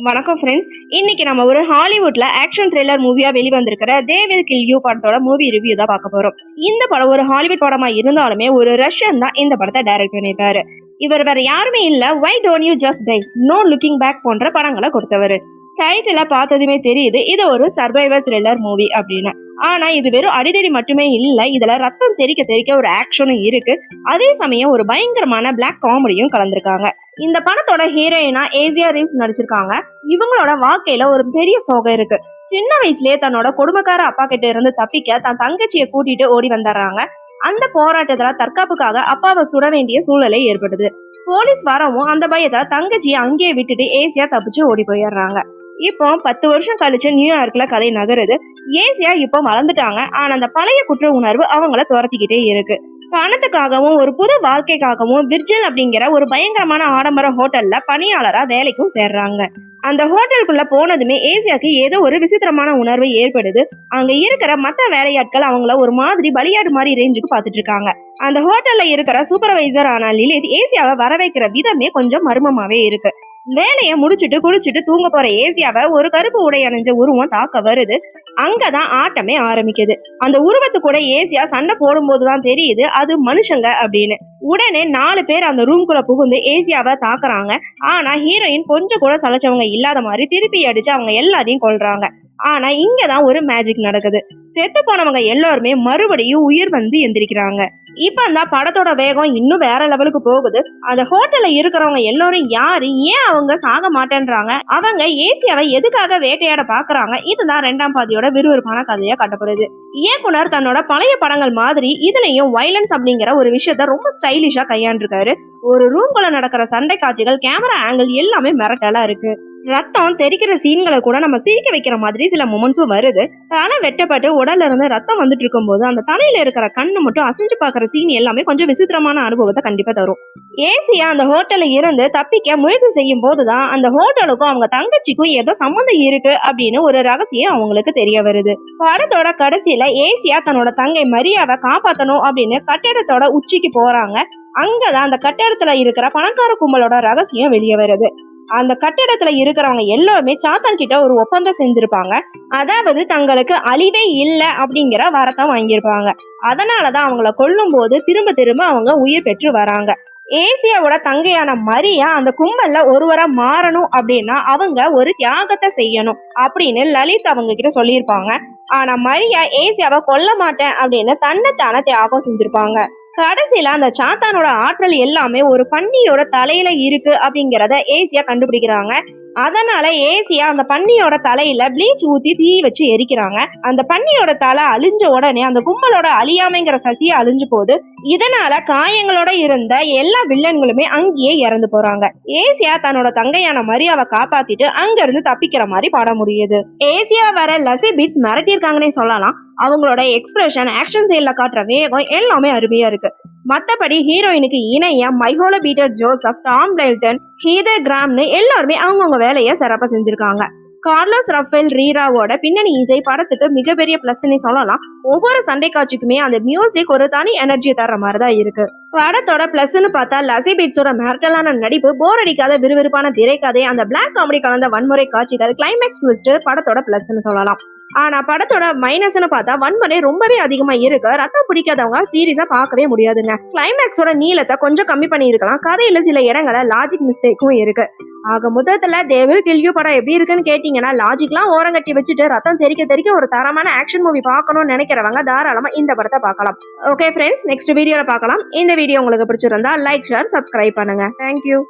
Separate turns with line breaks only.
வணக்கம் ஃப்ரெண்ட்ஸ். இன்னைக்கு நம்ம ஒரு ஹாலிவுட்ல ஆக்ஷன் த்ரில்லர் மூவியா வெளிவந்திருக்கிற தே வில் கில் யூ படத்தோட மூவி ரிவ்யூ தான் பார்க்க போறோம். இந்த படம் ஒரு ஹாலிவுட் படமா இருந்தாலுமே ஒரு ரஷ்யன் தான் இந்த படத்தை டைரக்ட் பண்ணியிருக்காரு. இவர் வேற யாருமே இல்ல, why don't you just die, no looking back போன்ற படங்களை கொடுத்தவர். டைட்டில பார்த்ததுமே தெரியுது இது ஒரு சர்வைவர் த்ரில்லர் மூவி அப்படின்னு. ஆனா இது வெறும் அடிதடி மட்டுமே இல்ல, இதுல ரத்தம் தெறிக்க தெறிக்க ஒரு ஆக்ஷனும் இருக்கு. அதே சமயம் ஒரு பயங்கரமான பிளாக் காமெடியும் கலந்திருக்காங்க. இந்த படத்தோட ஹீரோயினா ஏசியா ரீவ்ஸ் நடிச்சிருக்காங்க. இவங்களோட வாழ்க்கையில ஒரு பெரிய சோகம் இருக்கு. சின்ன வயசுலயே தன்னோட கொடுமைக்கார அப்பா கிட்ட இருந்து தப்பிக்க தன் தங்கச்சியை கூட்டிட்டு ஓடி வந்துடுறாங்க. அந்த போராட்டத்துல தற்காப்புக்காக அப்பாவை சுட வேண்டிய சூழ்நிலை ஏற்படுது. போலீஸ் வரவும் அந்த பயத்தை தங்கச்சியை அங்கேயே விட்டுட்டு ஏசியா தப்பிச்சு ஓடி போயிடுறாங்க. இப்போ 10 வருஷம் கழிச்சு நியூயார்க்ல கதை நகருது. ஏசியா இப்போ வளர்ந்துட்டாங்க. ஆனா அந்த பழைய குற்ற உணர்வு அவங்கள துரத்திக்கிட்டே இருக்கு. பணத்துக்காகவும் ஒரு புது வாழ்க்கைக்காகவும் விர்ஜில் அப்படிங்கிற ஒரு பயங்கரமான ஆடம்பர ஹோட்டல்ல பணியாளரா வேலைக்கும் சேர்றாங்க. அந்த ஹோட்டலுக்குள்ள போனதுமே ஏசியாக்கு ஏதோ ஒரு விசித்திரமான உணர்வு ஏற்படுது. அங்க இருக்கிற மத்த வேலையாட்கள் அவங்கள ஒரு மாதிரி பலியாடு மாதிரி ரேஞ்சுக்கு பாத்துட்டு இருக்காங்க. அந்த ஹோட்டல்ல இருக்கிற சூப்பர்வைசர் ஆன லிலித் ஏசியாவை வர வைக்கிற விதமே கொஞ்சம் மர்மமாவே இருக்கு. வேலையை முடிச்சுட்டு குளிச்சுட்டு தூங்க போற ஏசியாவை ஒரு கருப்பு உடை அணிஞ்ச உருவம் தாக்க வருது. அங்கதான் ஆட்டமே ஆரம்பிக்குது. அந்த உருவத்து கூட ஏசியா சண்டை போடும் போதுதான் தெரியுது அது மனுஷங்க அப்படின்னு. உடனே 4 பேர் அந்த ரூம்குள்ள புகுந்து ஏசியாவை தாக்குறாங்க. ஆனா ஹீரோயின் கொஞ்சம் கூட சலைச்சவங்க இல்லாத மாதிரி திருப்பி அடிச்சு அவங்க எல்லாரையும் கொல்றாங்க. ஆனா இங்கதான் ஒரு மேஜிக் நடக்குது. செத்து போனவங்க எல்லாருமே மறுபடியும் உயிர் வந்து எந்திரிக்கிறாங்க. இப்ப அந்த படத்தோட வேகம் இன்னும் வேற லெவலுக்கு போகுது. அந்த ஹோட்டல்ல இருக்கிறவங்க எல்லாரும் யாரு, ஏன் அவங்க சாக மாட்டேன்றாங்க, அவங்க ஏசியாவை எதுக்காக வேட்டையாட பாக்குறாங்க, இதுதான் 2ஆம் பாதியோட விறுவிறுப்பான கதையா காட்டப்படுது. இயக்குனர் தன்னோட பழைய படங்கள் மாதிரி இதுலயும் வயலன்ஸ் அப்படிங்கிற ஒரு விஷயத்த ரொம்ப ஸ்டைலிஷா கையாண்டிருக்காரு. ஒரு ரூம்குள்ள நடக்கிற சண்டை காட்சிகள், கேமரா ஆங்கிள் எல்லாமே மிரட்டலா இருக்கு. ரத்தம் தெரிக்கிற சீன்களை கூட நம்ம சிரிக்க வைக்கிற மாதிரி சில மொமெண்ட்ஸும் வருது. தலை வெட்டப்பட்டு உடல்ல இருந்து ரத்தம் வந்துட்டு இருக்கும் போது அந்த தலையில இருக்கிற கண்ணு மட்டும் அசைஞ்சு பாக்குற சீன் எல்லாமே கொஞ்சம் விசித்திரமான அனுபவத்தை கண்டிப்பா தரும். ஏசியா அந்த ஹோட்டல்ல இருந்து தப்பிக்க முயற்சி செய்யும் போதுதான் அந்த ஹோட்டலுக்கும் அவங்க தங்கச்சிக்கும் ஏதோ சம்மந்தம் இருக்கு அப்படின்னு ஒரு ரகசியம் அவங்களுக்கு தெரிய வருது. படத்தோட கடைசியில ஏசியா தன்னோட தங்கை மரியாவை காப்பாத்தணும் அப்படின்னு கட்டிடத்தோட உச்சிக்கு போறாங்க. அங்கதான் அந்த கட்டிடத்துல இருக்கிற பணக்கார கும்பலோட ரகசியம் வெளியே வருது. அந்த கட்டிடத்துல இருக்கிறவங்க எல்லாருமே சாத்தான் கிட்ட ஒரு ஒப்பந்தம் செஞ்சிருப்பாங்க. அதாவது தங்களுக்கு அழிவே இல்லை அப்படிங்கிற வரத்தை வாங்கியிருப்பாங்க. அதனாலதான் அவங்கள கொல்லும் போது திரும்ப திரும்ப அவங்க உயிர் பெற்று வராங்க. ஏசியாவோட தங்கையான மரியா அந்த கும்பல்ல ஒருவரா மாறணும் அப்படின்னா அவங்க ஒரு தியாகத்தை செய்யணும் அப்படின்னு லலித் அவங்க கிட்ட சொல்லியிருப்பாங்க. ஆனா மரியா ஏசியாவை கொல்ல மாட்டேன் அப்படின்னு தன்னைத்தான தியாகம் செஞ்சிருப்பாங்க. கடைசியில அந்த சாத்தானோட ஆற்றல் எல்லாமே ஒரு பன்னியோட தலையில இருக்கு அப்படிங்கிறத ஏசியா கண்டுபிடிக்கிறாங்க. அதனால ஏசியா அந்த பன்னியோட தலையில ப்ளீச் ஊத்தி தீ வச்சு எரிக்கிறாங்க. அந்த பன்னியோட தலை அழிஞ்ச உடனே அந்த கும்பலோட அழியாமைங்கிற சக்தியை அழிஞ்சு போகுது. இதனால காயங்களோட இருந்த எல்லா வில்லன்களுமே அங்கேயே இறந்து போறாங்க. ஏசியா தன்னோட தங்கையான மரியாவை காப்பாத்திட்டு அங்க இருந்து தப்பிக்கிற மாதிரி பாட முடியுது. ஏசியா வர லசி பீட்ஸ் மிரட்டியிருக்காங்கன்னே சொல்லலாம். அவங்களோட எக்ஸ்பிரஷன், ஆக்ஷன் சைட்ல காட்டுற வேகம் எல்லாமே அருமையா இருக்கு. மத்தபடி ஹீரோயினுக்கு இணைய மைஹோல பீட்டர் ஜோசப், டாம் பெல்டன், ஹீதர் கிராம்னு எல்லாருமே அவங்கவுங்க வேலையை சிறப்பா செஞ்சிருக்காங்க. கார்லோஸ் ரஃபேல் ரீராவோட பின்னணி இசை படத்துக்கு மிகப்பெரிய பிளஸ்ன்னு சொல்லலாம். ஒவ்வொரு சண்டை காட்சிக்குமே அந்த மியூசிக் ஒரு தனி எனர்ஜி தர்ற மாதிரிதான் இருக்கு. படத்தோட பிளஸ்ன்னு பார்த்தா லசி பீட்ஸோட மிரட்டலான நடிப்பு, போர் அடிக்காத விறுவிறுப்பான திரைக்கதை, அந்த பிளாக் காமெடி கலந்த வன்முறை காட்சிகள், கிளைமேக்ஸ் ட்விஸ்ட் படத்தோட பிளஸ்ன்னு சொல்லலாம். ஆனா படத்தோட மைனஸ்ன்னு பார்த்தா வன்முறை ரொம்பவே அதிகமா இருக்கு. ரத்தம் பிடிக்காதவங்க சீரியஸா பார்க்கவே முடியாதுங்க. கிளைமேக்ஸோட நீளத்தை கொஞ்சம் கம்மி பண்ணி இருக்கலாம். கதையில சில இடங்கள லாஜிக் மிஸ்டேக்கும் இருக்கு. ஆக மொத்தத்துல தே வில் கில் யூ படம் எப்படி இருக்குன்னு கேட்டீங்கன்னா, லாஜிக்லாம் ஓரங்கட்டி வச்சுட்டு ரத்தம் தெறிக்க தெறிக்க ஒரு தரமான ஆக்ஷன் மூவி பார்க்கணும்னு நினைக்கிறவங்க தாராளமா இந்த படத்தை பார்க்கலாம். ஓகே ஃப்ரெண்ட்ஸ், நெக்ஸ்ட் வீடியோல பார்க்கலாம். இந்த வீடியோ உங்களுக்கு பிடிச்சிருந்தா லைக், ஷேர், சப்ஸ்கிரைப் பண்ணுங்க. தேங்க்யூ.